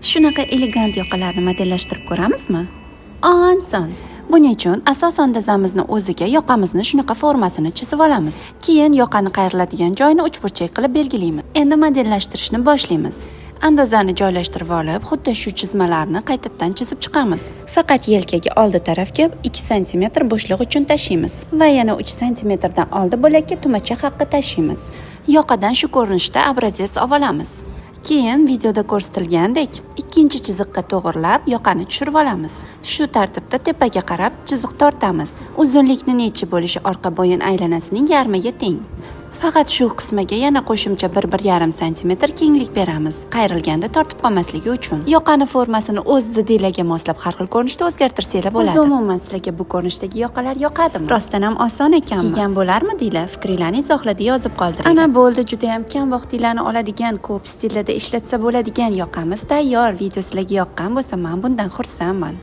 Shunaqa elegant yoqalarni modellashtirib ko'ramizmi? Oson. Buning uchun asosan dizamizni o'ziga yoqamizni shunaqa formasini chizib olamiz. Keyin yoqani qayriladigan joyini uchburchak qilib belgilaymiz. Endi modellashtirishni boshlaymiz. Andozani joylashtirib olib, xuddi shu chizmalarni qaytadan chizib chiqamiz. Faqat yelkaga oldi tarafga 2 sm bo'shliq uchun tashlaymiz va yana 3 sm dan oldi bo'lakka tumacha haqqi tashlaymiz. Yoqadan shu ko'rinishda obrazes olamiz. Keyin videoda ko'rsatilgandek ikkinchi chiziqqa to'g'rilab yoqani tushirib olamiz. Shu tartibda tepaga qarab chiziq tortamiz. Uzunlikni necha bo'lishi orqa bo'yin aylanasining yarmiga teng. Faqat shu qismiga yana qo'shimcha 1-1,5 sm kenglik beramiz, qayrilganda tortib qolmasligi uchun. Yoqani formasini o'z didinglarga moslab har xil ko'rinishda o'zgartirsanglar bo'ladi. Umuman sizlarga bu ko'rinishdagi yoqalar yoqadimi? Rostdan ham oson ekanmi? Kiygan bo'larmidinglar? Fikringizni izohlarda yozib qoldiring. Ana bo'ldi, juda ham kam vaqtingizni oladigan, ko'p stillarda ishlatsa bo'ladigan yoqamiz tayyor. Video sizlarga yoqqan bo'lsa, men bundan xursandman.